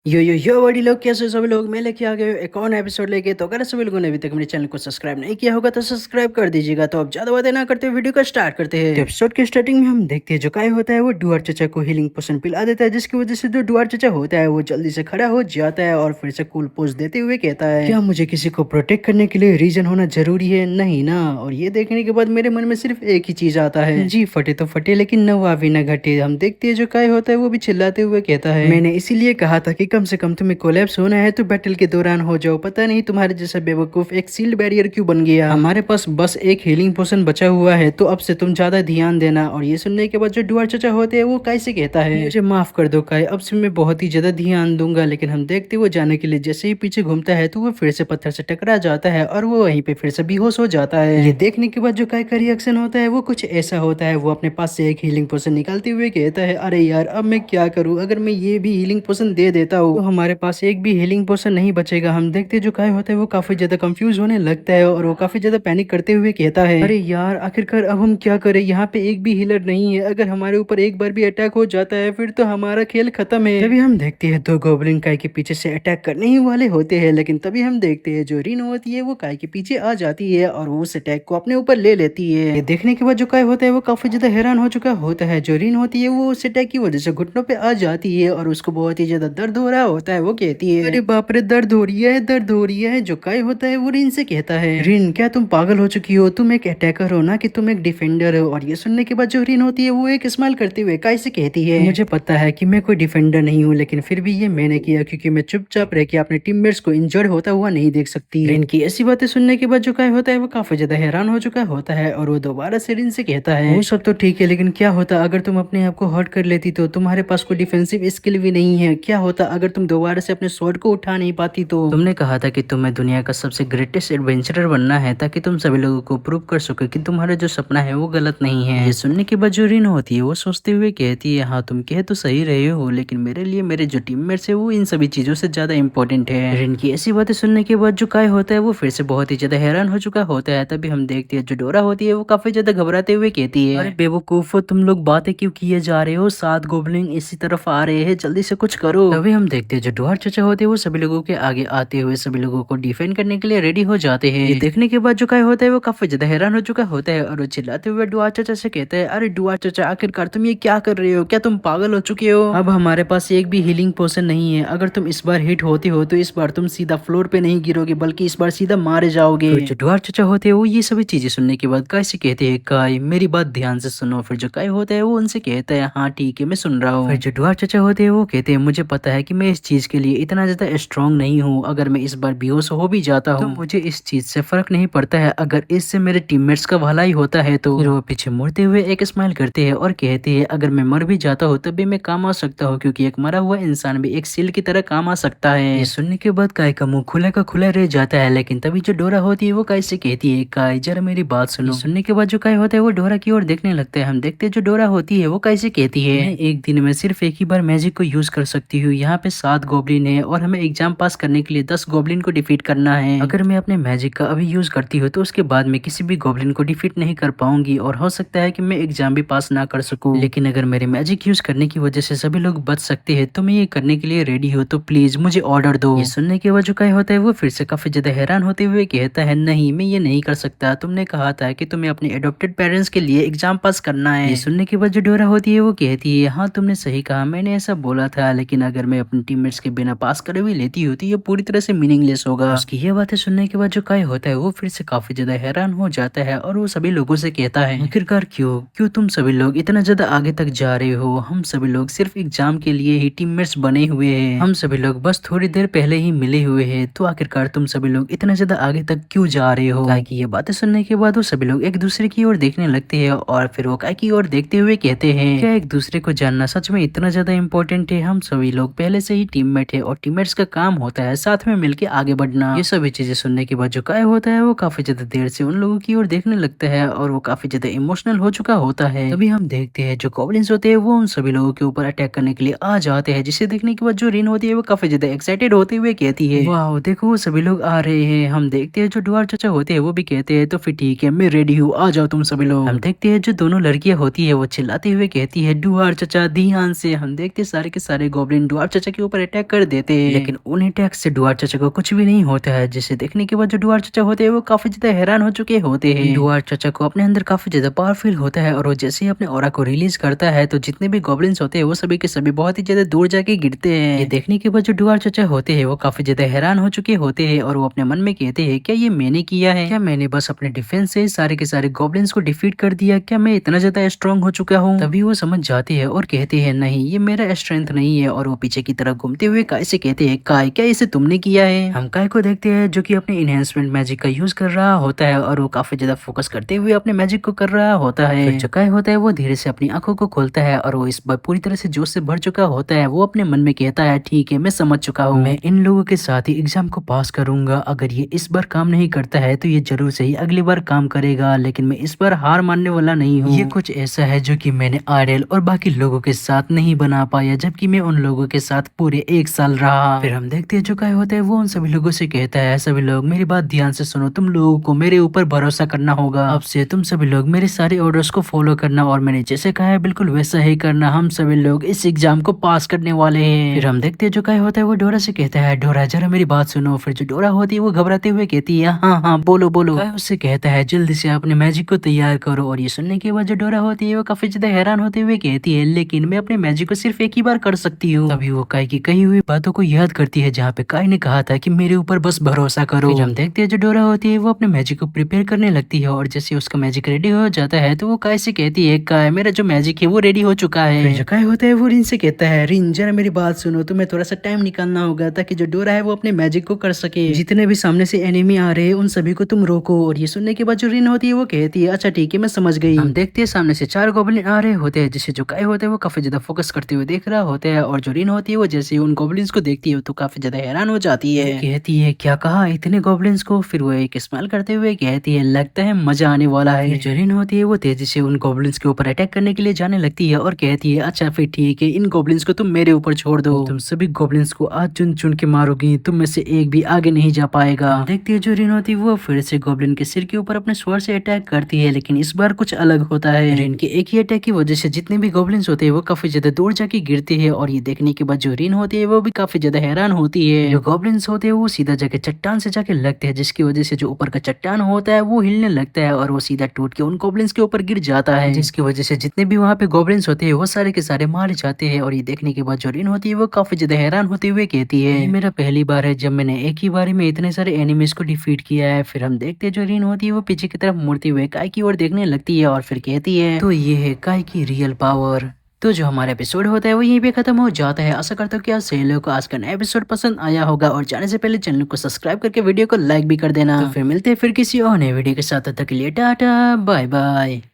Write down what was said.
यो बड़ी लोग, कैसे सभी लोग मैं लेके आ गए हूँ एक और एपिसोड लेके। तो अगर सभी लोगों ने अभी तक मेरे चैनल को सब्सक्राइब नहीं किया होगा तो सब्सक्राइब कर दीजिएगा। तो अब ज्यादा बातें ना करते हुए वीडियो को स्टार्ट करते हैं। तो एपिसोड के स्टार्टिंग में हम देखते हैं जो काय होता है वो डुआर चचा को हीलिंग पोशन पिला देता है, जिसकी वजह से जो डुआर चचा होता है वो जल्दी से खड़ा हो जाता है और फिर से कूल पोज देते हुए कहता है, क्या मुझे किसी को प्रोटेक्ट करने के लिए रीजन होना जरूरी है? नहीं ना। और ये देखने के बाद मेरे मन में सिर्फ एक ही चीज आता है, जी फटे तो फटे लेकिन नवा भी न घटे। हम देखते हैं जो काय होता है वो भी चिल्लाते हुए कहता है, मैंने इसीलिए कहा था कि कम से कम तुम्हें कोलैप्स होना है तो बैटल के दौरान हो जाओ। पता नहीं तुम्हारे जैसा बेवकूफ एक सील्ड बैरियर क्यों बन गया। हमारे पास बस एक हीलिंग पोशन बचा हुआ है, तो अब से तुम ज्यादा ध्यान देना। और ये सुनने के बाद जो डुआर चचा होते हैं वो काय से कहता है, मुझे माफ कर दो काय, अब से मैं बहुत ही ज्यादा ध्यान दूंगा। लेकिन हम देखते वो जाने के लिए जैसे ही पीछे घूमता है तो वो फिर से पत्थर से टकरा जाता है और वो वहीं पे फिर से बेहोश हो जाता है। ये देखने के बाद जो काय का रिएक्शन होता है वो कुछ ऐसा होता है, वो अपने पास से एक हीलिंग पोशन निकालते हुए कहता है, अरे यार अब मैं क्या करूँ, अगर मैं ये भी हीलिंग पोशन दे देता हूँ तो हमारे पास एक भी हीलिंग पोशन नहीं बचेगा। हम देखते जो काय होता है वो काफी ज्यादा कंफ्यूज होने लगता है और वो काफी ज्यादा पैनिक करते हुए कहता है, अरे यार आखिरकार अब हम क्या करें, यहाँ पे एक भी हीलर नहीं है। अगर हमारे ऊपर एक बार भी अटैक हो जाता है फिर तो हमारा खेल खत्म है। तभी हम देखते हैं दो गोब्लिन काय के पीछे से अटैक करने ही वाले होते हैं, लेकिन तभी हम देखते हैं जो रिन होती है वो काय के पीछे आ जाती है और वो उस अटैक को अपने ऊपर ले लेती है। ये देखने के बाद जो काय होता है वो काफी ज्यादा हैरान हो चुका होता है। जो रिन होती है वो उस अटैक की वजह से घुटनों पे आ जाती है और उसको बहुत ही ज्यादा दर्द हो रहा होता है। वो कहती है, अरे बाप रे दर्द हो रही है, दर्द हो रही है। जो काय होता है वो रिन से कहता है, रिन क्या तुम पागल हो चुकी हो, तुम एक अटैकर हो ना कि तुम एक डिफेंडर हो। और ये सुनने के बाद जो रिन होती है वो एक स्माइल करते हुए काय से कहती है, मुझे पता है कि मैं कोई डिफेंडर नहीं हूँ, लेकिन फिर भी ये मैंने किया क्योंकि मैं चुपचाप रह के अपने टीममेट्स को इंजर्ड होता हुआ नहीं देख सकती। रिन की ऐसी बातें सुनने के बाद जो काय होता है वो काफी ज्यादा हैरान हो चुका होता है और वो दोबारा से रिन से कहता है, वो सब तो ठीक है, लेकिन क्या होता अगर तुम अपने आप को हर्ट कर लेती तो? तुम्हारे पास कोई डिफेंसिव स्किल भी नहीं है। क्या होता अगर तुम दोबारा से अपने स्वॉर्ड को उठा नहीं पाती तो? तुमने कहा था कि तुम्हें दुनिया का सबसे ग्रेटेस्ट एडवेंचरर बनना है ताकि तुम सभी लोगों को प्रूव कर सको कि तुम्हारा जो सपना है वो गलत नहीं है। ये सुनने के बाद जो रिन होती है वो सोचते हुए कहती है, हाँ तुम कह तो सही रहे हो, लेकिन मेरे लिए मेरे जो टीममेट्स है वो इन सभी चीजों से ज्यादा इंपॉर्टेंट है। रिन की ऐसी बातें सुनने के बाद जो काय होता है वो फिर से बहुत ही ज्यादा हैरान हो चुका होता है। तभी हम देखते हैं जो डोरा होती है वो काफी ज्यादा घबराते हुए कहती है, अरे बेवकूफ तुम लोग बातें क्यों किए जा रहे हो, 7 गोबलिन इसी तरफ आ रहे हैं, जल्दी से कुछ करो। तभी हम देखते हैं जो डुआर चचा होते हैं वो सभी लोगों के आगे आते हुए सभी लोगों को डिफेंड करने के लिए रेडी हो जाते हैं। ये देखने के बाद जो काय होता है वो काफी ज्यादा हैरान हो चुका होता है और वो चिल्लाते हुए डुआर चचा से कहते हैं, अरे डुआर चचा आखिरकार तुम ये क्या कर रहे हो, क्या तुम पागल हो चुके हो? अब हमारे पास एक भी हीलिंग पोशन नहीं है। अगर तुम इस बार हिट होते हो तो इस बार तुम सीधा फ्लोर पे नहीं गिरोगे बल्कि इस बार सीधा मारे जाओगे। फिर जो डुआर चचा होते हैं वो ये सभी चीजें सुनने के बाद काय से कहते हैं, काय मेरी बात ध्यान से सुनो। फिर जो काय होता है वो उनसे कहता है, हाँ ठीक है मैं सुन रहा हूँ। फिर जो डुआर चचा होते हैं वो कहते हैं, मुझे पता है कि मैं इस चीज के लिए इतना ज्यादा स्ट्रांग नहीं हूँ। अगर मैं इस बार बेहोश हो भी जाता हूँ तो मुझे इस चीज से फर्क नहीं पड़ता है, अगर इससे मेरे टीममेट्स का भला ही होता है तो। फिर वो पीछे मुड़ते हुए एक स्माइल करते हैं और कहते हैं, अगर मैं मर भी जाता हूँ तब भी मैं काम आ सकता हूँ, क्योंकि एक मरा हुआ इंसान भी एक सील की तरह काम आ सकता है। ये सुनने के बाद काय का मुंह खुला का खुला रह जाता है, लेकिन तभी जो डोरा होती है वो काय से कहती है, काय जरा मेरी बात सुनो। सुनने के बाद जो काय होता है वो डोरा की ओर देखने लगता है। हम देखते हैं जो डोरा होती है वो काय से कहती है, मैं एक दिन में सिर्फ एक ही बार मैजिक को यूज कर सकती हूँ। यहाँ पे 7 गोबलिन है और हमें एग्जाम पास करने के लिए 10 गोबलिन को डिफीट करना है। अगर मैं अपने मैजिक का अभी यूज करती हूँ तो उसके बाद में किसी भी गोबलिन को डिफीट नहीं कर पाऊंगी और हो सकता है कि मैं एग्जाम भी पास ना कर सकूं। लेकिन अगर मेरे मैजिक यूज करने की वजह से सभी लोग बच सकते हैं तो मैं ये करने के लिए रेडी हूँ, तो प्लीज मुझे ऑर्डर दो। ये सुनने के बाद जो काय होता है वो फिर से काफी ज्यादा हैरान होते हुए कहता है, नहीं मैं ये नहीं कर सकता, तुमने कहा था कि तुम्हें अपने एडॉप्टेड पेरेंट्स के लिए एग्जाम पास करना है। ये सुनने के बाद जो डोरा होती है वो कहती है, हाँ तुमने सही कहा, मैंने ऐसा बोला था, लेकिन अगर मैं अपने टीममेट्स के बिना पास करे हुए लेती हूँ तो ये पूरी तरह से मीनिंगलेस होगा। उसकी ये बातें सुनने के बाद जो काय होता है वो फिर से काफी ज्यादा हैरान हो जाता है और वो सभी लोगों से कहता है, आखिरकार क्यों क्यों तुम सभी लोग इतना ज्यादा आगे तक जा रहे हो? हम सभी लोग सिर्फ एग्जाम के लिए ही टीममेट्स बने हुए हैं, हम सभी लोग बस थोड़ी देर पहले ही मिले हुए हैं, तो आखिरकार तुम सभी लोग इतना ज्यादा आगे तक क्यों जा रहे हो? काय की ये बातें सुनने के बाद वो सभी लोग एक दूसरे की ओर देखने लगते हैं और फिर वो काय की ओर देखते हुए कहते हैं, क्या एक दूसरे को जानना सच में इतना ज्यादा इम्पोर्टेंट है? हम सभी लोग पहले से ही टीममेट है और टीममेट्स का काम होता है साथ में मिलकर आगे बढ़ना। ये सभी चीजें सुनने के बाद जो काय होता है वो काफी ज्यादा देर से उन लोगों की ओर देखने लगता है और वो काफी ज्यादा इमोशनल हो चुका होता है। तभी हम देखते हैं जो गॉब्लिन्स होते हैं वो उन सभी लोगों के ऊपर अटैक करने के लिए आ जाते हैं, जिसे देखने के बाद जो रिन होती है वो काफी ज्यादा एक्साइटेड होते हुए कहती है, वाह देखो वो सभी लोग आ रहे हैं। हम देखते हैं जो डुआर चचा होते हैं वो भी कहते हैं, तो फिर ठीक है मैं रेडी हूँ, आ जाओ तुम सभी लोग। हम देखते हैं जो दोनों लड़कियां होती है वो चिल्लाते हुए कहती है, डुआर चचा ध्यान से। हम देखते हैं सारे के सारे गॉब्लिन डुआर चचा के ऊपर अटैक कर देते हैं, लेकिन उन अटैक से डुआर चाचा को कुछ भी नहीं होता है। जिसे देखने के बाद जो डुआर चाचा होते हैं वो काफी ज्यादा हैरान हो चुके होते हैं। डुआर चाचा को अपने अंदर काफी ज्यादा पावर फील होता है और वो जैसे ही अपने ऑरा को रिलीज करता है तो जितने भी गॉब्लिन्स होते हैं वो सभी के सभी बहुत ही ज्यादा दूर जाके गिरते हैं। ये देखने के बाद जो डुआर चाचा होते हैं वो काफी ज्यादा हैरान हो चुके होते हैं और वो अपने मन में कहते हैं क्या ये मैंने किया है, क्या मैंने बस अपने डिफेंस से सारे के सारे गॉब्लिन्स को डिफीट कर दिया, क्या मैं इतना ज्यादा स्ट्रांग हो चुका हूँ। तभी वो समझ जाते हैं और कहते हैं नहीं ये मेरा स्ट्रेंथ नहीं है, और वो पीछे की तरफ घूमते हुए काय से कहते हैं काय क्या इसे तुमने किया है। हम काय को देखते हैं जो कि अपने इनहेंसमेंट मैजिक का यूज कर रहा होता है और वो काफी ज्यादा फोकस करते हुए अपने मैजिक को कर रहा होता है। फिर जो काय होता है वो धीरे से अपनी आंखों को खोलता है और वो इस बार पूरी तरह से जोश से भर चुका होता है। वो अपने मन में कहता है ठीक है मैं समझ चुका हूँ, मैं इन लोगों के साथ ही एग्जाम को पास करूंगा। अगर ये इस बार काम नहीं करता है तो ये जरूर से ही अगली बार काम करेगा, लेकिन मैं इस बार हार मानने वाला नहीं हूँ। ये कुछ ऐसा है जो कि मैंने आर्यल और बाकी लोगों के साथ नहीं बना पाया, जबकि मैं उन लोगों के साथ पूरे 1 साल रहा। फिर हम देखते हैं जो काय होता है वो उन सभी लोगों से कहता है सभी लोग मेरी बात ध्यान से सुनो, तुम लोगों को मेरे ऊपर भरोसा करना होगा। अब से तुम सभी लोग मेरे सारे ऑर्डर्स को फॉलो करना और मैंने जैसे कहा है बिल्कुल वैसा ही करना। हम सभी लोग इस एग्जाम को पास करने वाले हैं। फिर हम देखते हैं जो काय होता है वो डोरा से कहता है डोरा जरा मेरी बात सुनो। फिर जो डोरा होती है वो घबराते हुए कहती है हाँ हाँ बोलो बोलो। काय उससे कहता है जल्दी से अपने मैजिक को तैयार करो। और ये सुनने के बाद जो डोरा होती है वो काफी ज्यादा हैरान होते हुए कहती है लेकिन मैं अपने मैजिक को सिर्फ एक ही बार कर सकती हूँ। तभी वो काय की कही हुई बातों को याद करती है जहाँ पे काय ने कहा था कि मेरे ऊपर बस भरोसा करो। फिर हम देखते हैं जो डोरा होती है वो अपने मैजिक को प्रिपेयर करने लगती है और जैसे उसका मैजिक रेडी हो जाता है तो वो काय से कहती है काय मेरा जो मैजिक है वो रेडी हो चुका है। फिर जो काय होता है वो रिन से कहता है रिन जरा मेरी बात सुनो, तुम्हें थोड़ा सा टाइम निकालना होगा ताकि जो डोरा है वो अपने मैजिक को कर सके। जितने भी सामने से एनिमी आ रहे हैं उन सभी को तुम रोको। और ये सुनने के बाद जो रिन होती है वो कहती है अच्छा ठीक है मैं समझ गई। हम देखते हैं सामने से 4 गॉब्लिन आ रहे होते हैं जिसे जो काय होते हैं वो काफी ज्यादा फोकस करते हुए देख रहा होता है। और जो रिन होती है वो जैसे उन गॉब्लिन्स को देखती है तो काफी ज्यादा हैरान हो जाती है, कहती है क्या कहा इतने गॉब्लिन्स को। फिर वो एक स्माइल करते हुए कहती है लगता है मजा आने वाला है। जो रिन होती है वो तेजी से उन गॉब्लिन्स के ऊपर अटैक करने के लिए जाने लगती है और कहती है अच्छा फिर ठीक है इन गॉब्लिन्स को तुम मेरे ऊपर छोड़ दो, तुम सभी गॉब्लिन्स को आज चुन चुन के मारोगी, तुम में से एक भी आगे नहीं जा पाएगा। देखती है जो रिन होती है वो फिर से गॉब्लिन के सिर के ऊपर अपने स्वॉर्ड से अटैक करती है, लेकिन इस बार कुछ अलग होता है। रिन के एक ही अटैक की वजह से जितने भी गॉब्लिन्स होते हैं वो काफी ज्यादा दूर जाके गिरते हैं। और ये देखने के बाद जो रिन होती है वो भी काफी ज्यादा हैरान होती है। जो गॉब्लिन्स होते हैं वो सीधा जाके चट्टान से जाके लगते हैं, जिसकी वजह से जो ऊपर का चट्टान होता है वो हिलने लगता है और वो सीधा टूट के उन गॉब्लिन्स के ऊपर गिर जाता है, जिसकी वजह से जितने भी वहाँ पे गॉब्लिन्स होते हैं वो सारे के सारे मार जाते हैं। और ये देखने के बाद जो रिन होती है वो काफी ज्यादा हैरान होते हुए कहती है ये मेरा पहली बार है जब मैंने एक ही बार में इतने सारे एनिमीज को डिफीट किया है। फिर हम देखते हैं जो रिन होती है वो पीछे की तरफ मुड़ती हुए काय की ओर देखने लगती है और फिर कहती है तो ये है काय की रियल पावर। तो जो हमारा एपिसोड होता है वो यहीं पे खत्म हो जाता है। आशा करता हूँ कि आप सभी लोगों को आज का नया एपिसोड पसंद आया होगा और जाने से पहले चैनल को सब्सक्राइब करके वीडियो को लाइक भी कर देना। तो फिर मिलते हैं फिर किसी और नए वीडियो के साथ, तब तक के लिए टाटा बाय बाय।